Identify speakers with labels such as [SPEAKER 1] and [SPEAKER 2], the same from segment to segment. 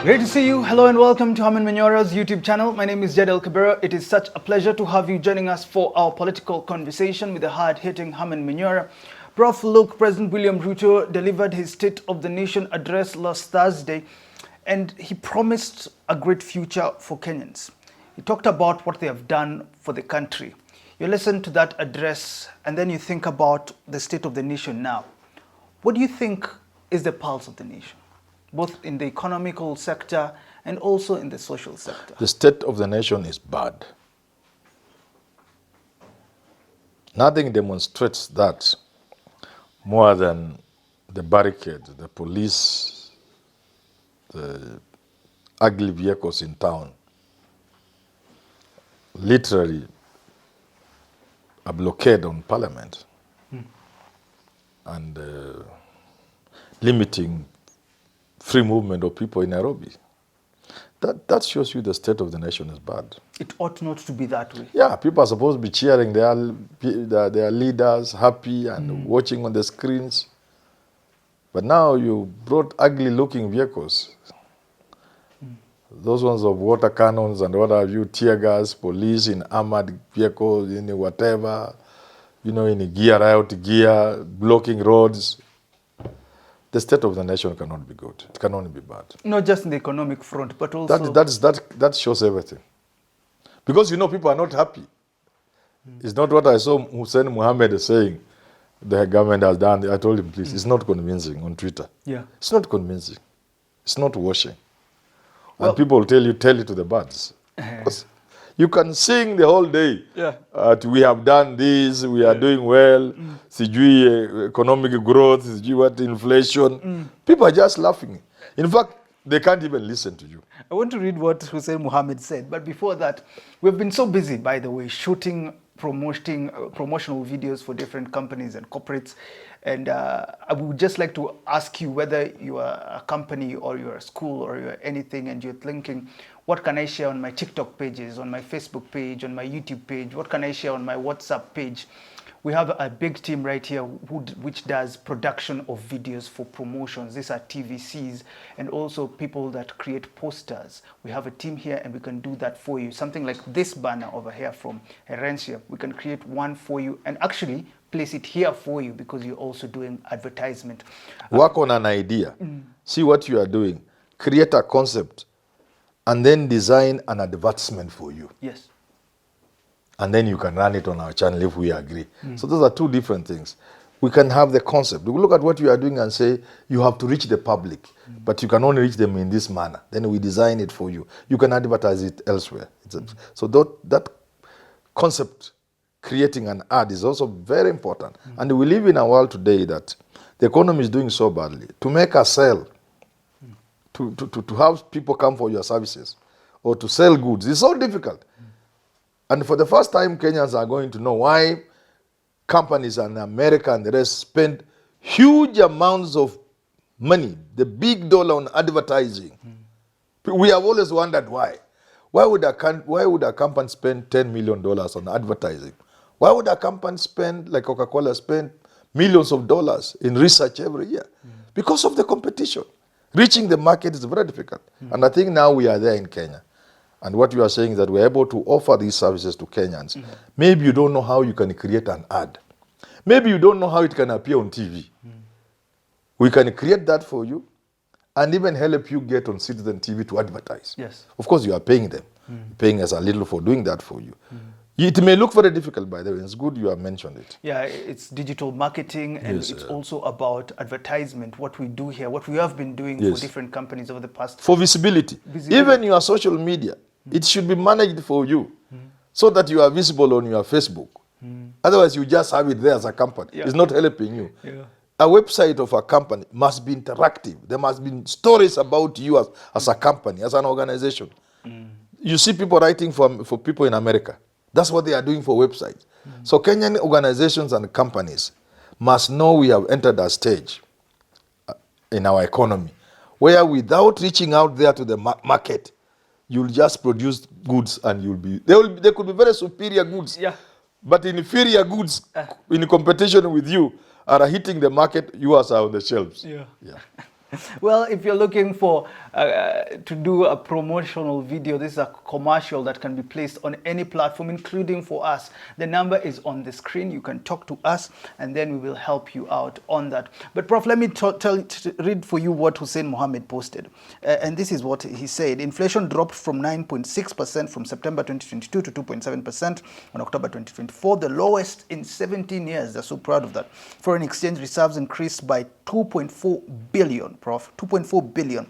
[SPEAKER 1] Great to see you. Hello and welcome to Herman Manyora's YouTube channel. My name is Jed Kabera. It is such a pleasure to have you joining us for our political conversation with the hard-hitting Herman Manyora. Prof. Look, President William Ruto delivered his State of the Nation address last Thursday, and he promised a great future for Kenyans. He talked about what they have done for the country. You listen to that address and then you think about the State of the Nation now. What do you think is the pulse of the nation, both in the economical sector and also in the social sector?
[SPEAKER 2] The state of the nation is bad. Nothing demonstrates that more than the barricades, the police, the ugly vehicles in town, literally a blockade on parliament and limiting free movement of people in Nairobi. That shows you the state of the nation is bad.
[SPEAKER 1] It ought not to be that way.
[SPEAKER 2] Yeah, people are supposed to be cheering their leaders, happy and watching on the screens. But now you brought ugly-looking vehicles. Those ones of water cannons and what have you, tear gas, police in armored vehicles, in whatever, in gear out, gear, blocking roads. The state of the nation cannot be good. It can only be bad.
[SPEAKER 1] Not just in the economic front, but also...
[SPEAKER 2] That shows everything. Because, people are not happy. It's not what I saw Hussein Mohammed saying the government has done. I told him, please, it's not convincing on Twitter.
[SPEAKER 1] Yeah.
[SPEAKER 2] It's not convincing. It's not washing. Well, and people will tell it to the birds. You can sing the whole day.
[SPEAKER 1] Yeah.
[SPEAKER 2] We have done this, we are doing well, sijui economic growth, sijui what inflation. People are just laughing. In fact, they can't even listen to you.
[SPEAKER 1] I want to read what Hussein Mohammed said, but before that, we've been so busy, by the way, shooting, promotional videos for different companies and corporates. And I would just like to ask you whether you are a company or you're a school or you're anything and you're thinking, what can I share on my TikTok pages, on my Facebook page, on my YouTube page? What can I share on my WhatsApp page? We have a big team right here which does production of videos for promotions. These are TVCs and also people that create posters. We have a team here and we can do that for you. Something like this banner over here from Herencia. We can create one for you and actually place it here for you because you're also doing advertisement.
[SPEAKER 2] Work on an idea. See what you are doing. Create a concept and then design an advertisement for you.
[SPEAKER 1] Yes.
[SPEAKER 2] And then you can run it on our channel if we agree. So those are two different things. We can have the concept. We look at what you are doing and say, you have to reach the public, but you can only reach them in this manner. Then we design it for you. You can advertise it elsewhere. So that concept, creating an ad, is also very important. And we live in a world today that the economy is doing so badly. To make a sale, to have people come for your services, or to sell goods, it's so difficult. And for the first time, Kenyans are going to know why companies in America and the rest spend huge amounts of money, the big dollar on advertising. We have always wondered why. Why would a company spend $10 million on advertising? Why would a company spend, like Coca-Cola, spend millions of dollars in research every year? Because of the competition. Reaching the market is very difficult. And I think now we are there in Kenya. And what you are saying is that we're able to offer these services to Kenyans. Maybe you don't know how you can create an ad. Maybe you don't know how it can appear on TV. We can create that for you and even help you get on Citizen TV to advertise.
[SPEAKER 1] Yes.
[SPEAKER 2] Of course, you are paying them. Paying us a little for doing that for you. It may look very difficult, by the way. It's good you have mentioned it.
[SPEAKER 1] Yeah, it's digital marketing and it's also about advertisement, what we do here, what we have been doing for different companies over the past...
[SPEAKER 2] For visibility. Even your social media, it should be managed for you so that you are visible on your Facebook. Otherwise, you just have it there as a company. It's not helping you. A website of a company must be interactive. There must be stories about you as a company, as an organization. You see people writing for people in America. That's what they are doing for websites. So Kenyan organizations and companies must know we have entered a stage in our economy where without reaching out there to the market, you'll just produce goods and they could be very superior goods. But inferior goods in competition with you are hitting the market, yours are on the shelves.
[SPEAKER 1] Well, if you're looking for to do a promotional video, this is a commercial that can be placed on any platform, including for us. The number is on the screen. You can talk to us, and then we will help you out on that. But Prof, let me read for you what Hussein Mohammed posted. And this is what he said. Inflation dropped from 9.6% from September 2022 to 2.7% on October 2024, the lowest in 17 years. They're so proud of that. Foreign exchange reserves increased by 2.4 billion, Prof. 2.4 billion.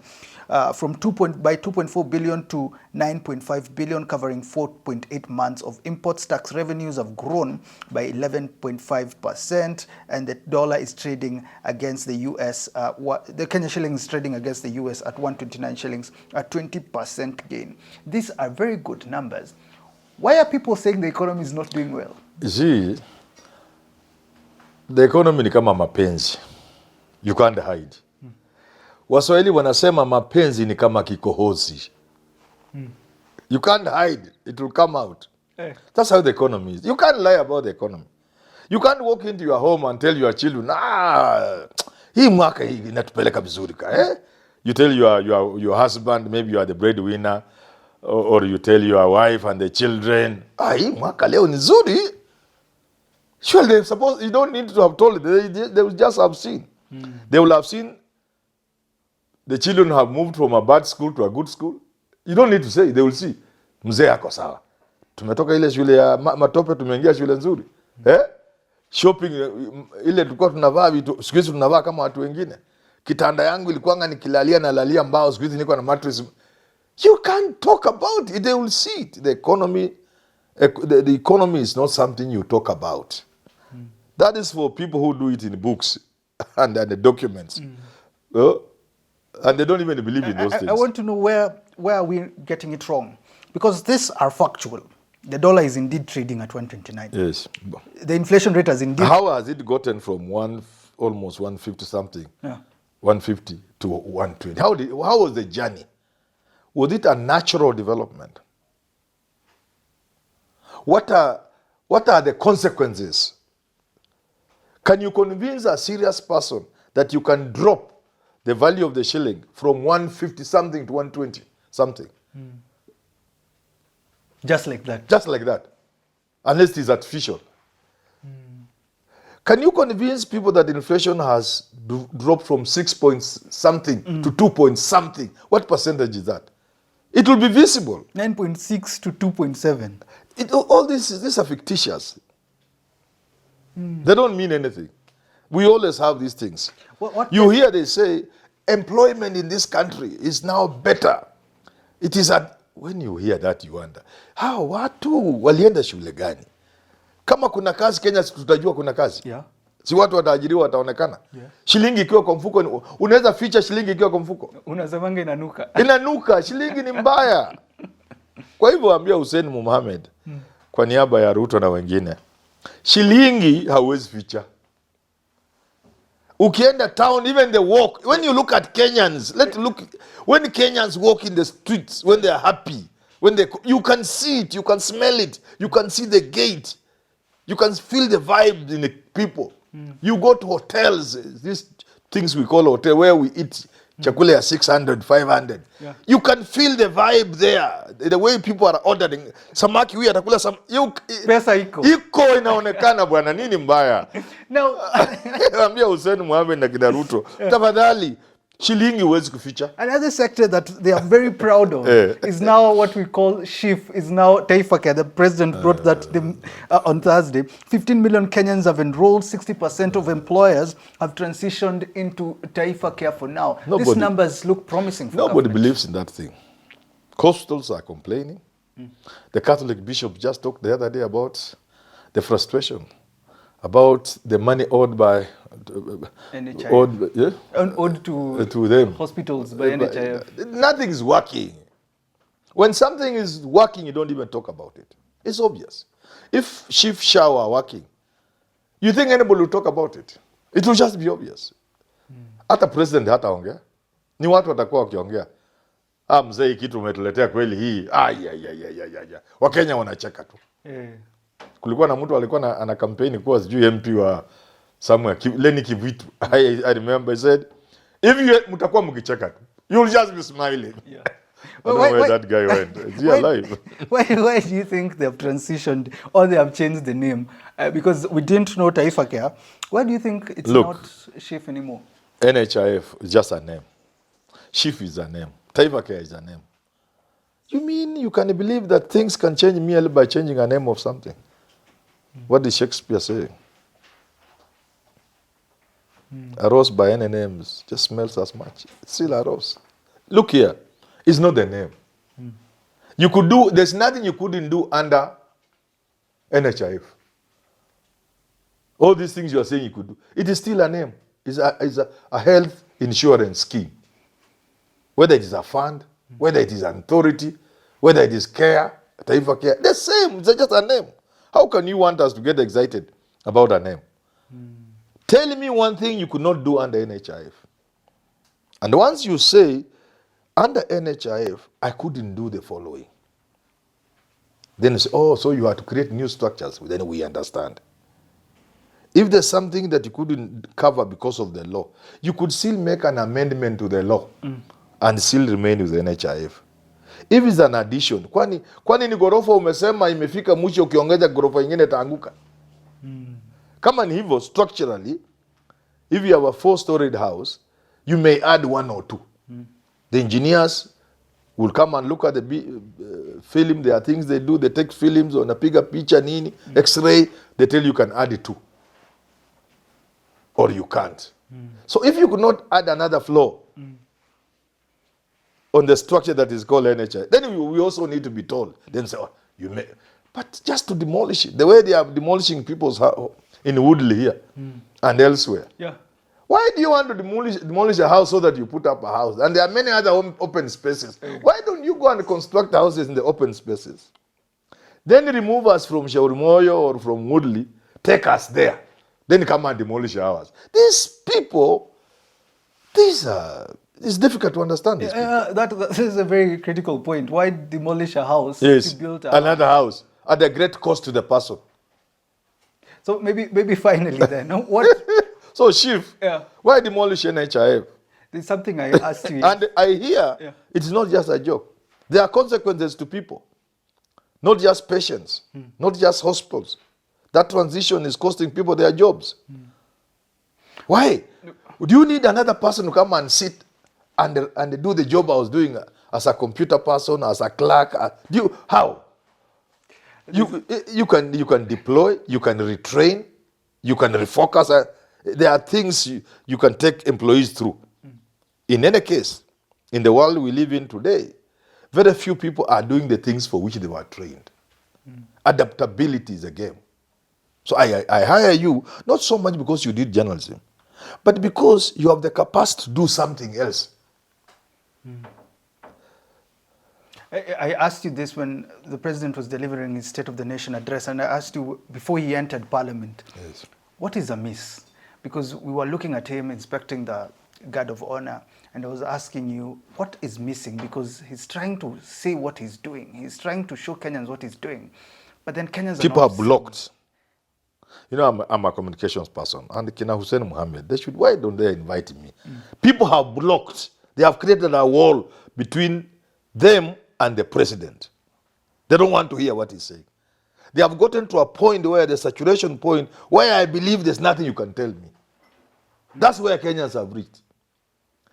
[SPEAKER 1] By 2.4 billion to 9.5 billion, covering 4.8 months of imports. Tax revenues have grown by 11.5%, and the dollar is trading against the US. The Kenya shilling is trading against the US at 129 shillings, a 20% gain. These are very good numbers. Why are people saying the economy is not doing well?
[SPEAKER 2] You see, the economy ni kama mapenzi. You can't hide. Waswahili wanasema mapenzi ni kama kikohozi. You can't hide. It will come out. That's how the economy is. You can't lie about the economy. You can't walk into your home and tell your children, hii mwaka hii inatupeleka vizuri ka. You tell your husband, maybe you are the breadwinner, or you tell your wife and the children, hii mwaka leo ni nzuri. Surely you don't need to have told it. They will just have seen. They will have seen the children have moved from a bad school to a good school. You don't need to say, they will see. Mzee ako sawa. Tumetoka ile shule ya matope tumeingia shule nzuri. Shopping ile tulikuwa tunavaa vitu, siku hizi tunavaa kama watu wengine. Kitanda yangu ilikuwanga nikilalia na lalia mbao, siku hizi niko na mattress. You can't talk about it. They will see it. The economy is not something you talk about. That is for people who do it in books and the documents. And they don't even believe in those things.
[SPEAKER 1] I want to know where are we getting it wrong? Because these are factual. The dollar is indeed trading at 129.
[SPEAKER 2] Yes.
[SPEAKER 1] The inflation rate has indeed...
[SPEAKER 2] How has it gotten from almost 150 something, 150 to 120? How was the journey? Was it a natural development? What are the consequences? Can you convince a serious person that you can drop the value of the shilling from 150 something to 120 something?
[SPEAKER 1] Just like that?
[SPEAKER 2] Just like that. Unless it is artificial. Can you convince people that inflation has dropped from 6 point something to 2 point something? What percentage is that? It will be visible.
[SPEAKER 1] 9.6 to 2.7.
[SPEAKER 2] All these are fictitious. They don't mean anything. We always have these things. You hear they say, employment in this country is now better. It is when you hear that you wonder, watu walienda shule gani? Kama kuna kazi Kenya tutajua kuna kazi. Si watu wataajiriwa wataonekana. Shilingi ikiwa kwa mfuko, unaweza ficha shilingi ikiwa kwa mfuko.
[SPEAKER 1] Unasemanga inanuka.
[SPEAKER 2] Inanuka, shilingi ni mbaya. Kwa hivyo ambia Hussein Mohammed kwa niaba ya Ruto na wengine, shilingi hauwezi ficha. Ukienda town, even the walk, when you look at Kenyans, when Kenyans walk in the streets, when they are happy, you can see it, you can smell it, you can see the gate, you can feel the vibe in the people. You go to hotels, these things we call hotel, where we eat chakula ya 600, 500. You can feel the vibe there, the way people are ordering. Samaki huyu atakula
[SPEAKER 1] pesa iko.
[SPEAKER 2] Iko inaonekana bwana, nini mbaya?
[SPEAKER 1] Now,
[SPEAKER 2] ambia Hussein Mohammed na kina Ruto, tafadhali shilingi huwezi kuficha.
[SPEAKER 1] Another sector that they are very proud of is now what we call SHIF, is now Taifa Care. The president brought that on Thursday. 15 million Kenyans have enrolled. 60% of employers have transitioned into Taifa Care for now. These numbers look promising for
[SPEAKER 2] Nobody believes in that thing. Hospitals are complaining. The Catholic bishop just talked the other day about the frustration, about the money owed by
[SPEAKER 1] owed to
[SPEAKER 2] them.
[SPEAKER 1] Hospitals by NHIF.
[SPEAKER 2] Nothing is working. When something is working, you don't even talk about it. It's obvious. If shift shower are working, you think anybody will talk about it? It will just be obvious. Hata president hataongea. Ni watu watakuwa wakiongea. Mzee kitu umetuletea kweli hii. Wakenya wanacheka tu. Kulikuwa na mtu alikuwa ana campaign kuwa sijui MP wa somewhere, Lenny Kivitu. I remember he said, If you mutakuwa mkicheka tu, you'll just be smiling.
[SPEAKER 1] Yeah.
[SPEAKER 2] I don't know where that guy went. Is he alive?
[SPEAKER 1] Why do you think they have transitioned or they have changed the name? Because we didn't know Taifa Care. Why do you think it's not Chief anymore?
[SPEAKER 2] NHIF is just a name. Chief is a name. Taifa Care is a name. You mean you can believe that things can change merely by changing a name of something? What is Shakespeare saying? A rose by any names just smells as much. It's still a rose. Look here. It's not the name. You could do, there's nothing you couldn't do under NHIF. All these things you are saying you could do. It is still a name. It's a health insurance scheme. Whether it is a fund, whether it is an authority, whether it is care, Taifa Care, the same. It's just a name. How can you want us to get excited about a name? Tell me one thing you could not do under NHIF. And once you say, under NHIF, I couldn't do the following. Then you say, oh, so you have to create new structures. Then we understand. If there's something that you couldn't cover because of the law, you could still make an amendment to the law and still remain with the NHIF. If it's an addition, kwani ni gorofa umesema imefika mwisho ukiongeza gorofa ingine taanguka? Kama ni hivyo, structurally, if you have a 4-storied house, you may add 1 or 2. The engineers will come and look at the film. There are things they do. They take films on a bigger picture, nini, X-ray. They tell you can add it 2. Or you can't. So if you could not add another floor on the structure that is called NHI, then we also need to be told. Then say, oh, you may. But just to demolish it, the way they are demolishing people's house in Woodley here and elsewhere.
[SPEAKER 1] Yeah.
[SPEAKER 2] Why do you want to demolish a house so that you put up a house? And there are many other open spaces. Why don't you go and construct houses in the open spaces? Then remove us from Shaurimoyo or from Woodley, take us there. Then come and demolish ours. These people, it's difficult to understand this.
[SPEAKER 1] That is a very critical point. Why demolish a house
[SPEAKER 2] to
[SPEAKER 1] build
[SPEAKER 2] another house at a great cost to the person?
[SPEAKER 1] So maybe finally then, what?
[SPEAKER 2] So, Chief, why demolish NHIF?
[SPEAKER 1] There's something I asked you.
[SPEAKER 2] And I hear it's not just a joke. There are consequences to people, not just patients, not just hospitals. That transition is costing people their jobs. Why? Do you need another person to come and sit and do the job I was doing as a computer person, as a clerk? How? You can deploy, you can retrain, you can refocus. There are things you can take employees through. In any case, in the world we live in today, very few people are doing the things for which they were trained. Adaptability is a game. So I hire you, not so much because you did journalism, but because you have the capacity to do something else.
[SPEAKER 1] I asked you this when the president was delivering his State of the Nation address, and I asked you before he entered Parliament, what is amiss? Because we were looking at him inspecting the guard of honor, and I was asking you, what is missing? Because he's trying to say what he's doing. He's trying to show Kenyans what he's doing. But then Kenyans
[SPEAKER 2] people
[SPEAKER 1] are
[SPEAKER 2] not blocked. You know, I'm a communications person. And Kina Hussein Mohammed, why don't they invite me? People have blocked. They have created a wall between them and the president. They don't want to hear what he's saying. They have gotten to a point where the saturation point, where I believe there's nothing you can tell me. That's where Kenyans have reached.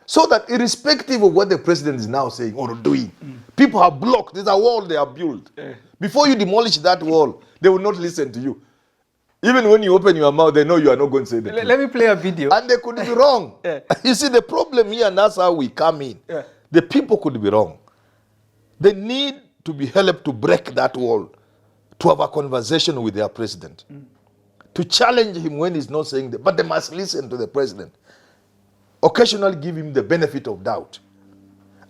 [SPEAKER 2] So that irrespective of what the president is now saying or doing, people have blocked. There's a wall they have built. Before you demolish that wall, they will not listen to you. Even when you open your mouth, they know you are not going to say the truth.
[SPEAKER 1] Let me play a video.
[SPEAKER 2] And they could be wrong. You see, the problem here, and that's how we come in. The people could be wrong. They need to be helped to break that wall, to have a conversation with their president, to challenge him when he's not saying that. But they must listen to the president. Occasionally give him the benefit of doubt.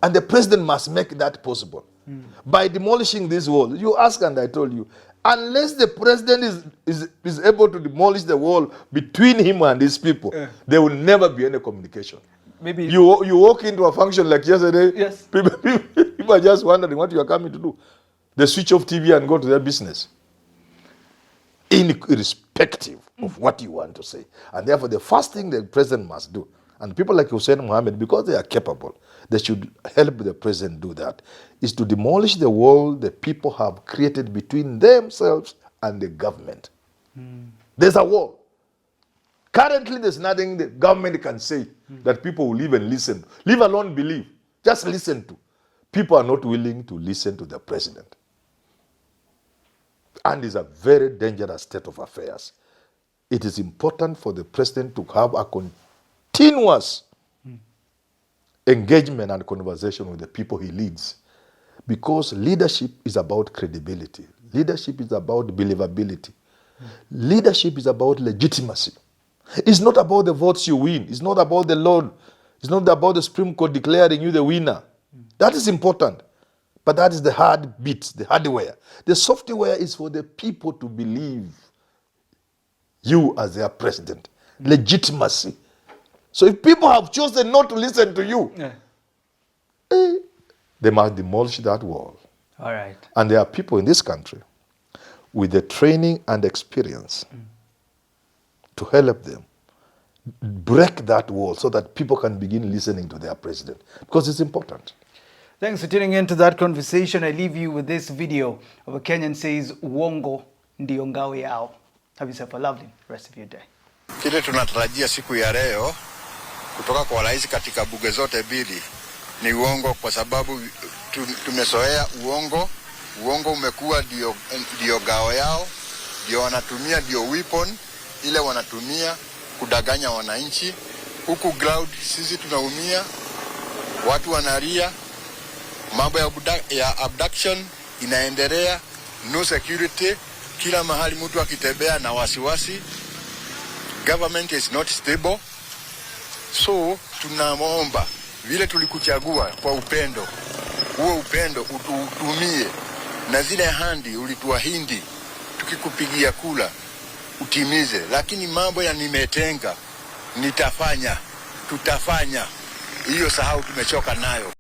[SPEAKER 2] And the president must make that possible. By demolishing this wall, you ask and I told you, unless the president is able to demolish the wall between him and his people, there will never be any communication.
[SPEAKER 1] Maybe
[SPEAKER 2] you walk into a function like yesterday,
[SPEAKER 1] yes.
[SPEAKER 2] people are just wondering what you are coming to do. They switch off TV and go to their business, irrespective of what you want to say. And therefore, the first thing the president must do, And people like Hussein Mohammed, because they are capable, they should help the president do that, is to demolish the wall the people have created between themselves and the government. There's a wall. Currently, there's nothing the government can say that people will even listen to. Leave alone believe. Just listen to. People are not willing to listen to the president. And it's a very dangerous state of affairs. It is important for the president to have a continuous engagement and conversation with the people he leads. Because leadership is about credibility. Leadership is about believability. Leadership is about legitimacy. It's not about the votes you win. It's not about the Lord. It's not about the Supreme Court declaring you the winner. That is important. But that is the hard bit, the hardware. The software is for the people to believe you as their president. Legitimacy. So if people have chosen not to listen to you, they must demolish that wall.
[SPEAKER 1] All right.
[SPEAKER 2] And there are people in this country with the training and experience to help them break that wall so that people can begin listening to their president, because it's important.
[SPEAKER 1] Thanks for tuning into that conversation. I leave you with this video of a Kenyan says, uongo ndio ngao yao. Have yourself a lovely rest of your day.
[SPEAKER 3] Kile tunatarajia siku ya leo kutoka kwa rais katika bunge zote mbili ni uongo, kwa sababu tumezoea uongo. Uongo umekuwa ndio ngao yao, ndio wanatumia, ndio weapon ile wanatumia kudanganya wananchi. Huku ground sisi tunaumia, watu wanalia, mambo ya abduction inaendelea, no security, kila mahali mtu akitembea na wasiwasi. Government is not stable. So tunaomba vile tulikuchagua kwa upendo, huo upendo utumie, na zile handi ulituahidi tukikupigia kula utimize. Lakini mambo ya nimetenga, nitafanya, tutafanya, hiyo sahau, tumechoka nayo.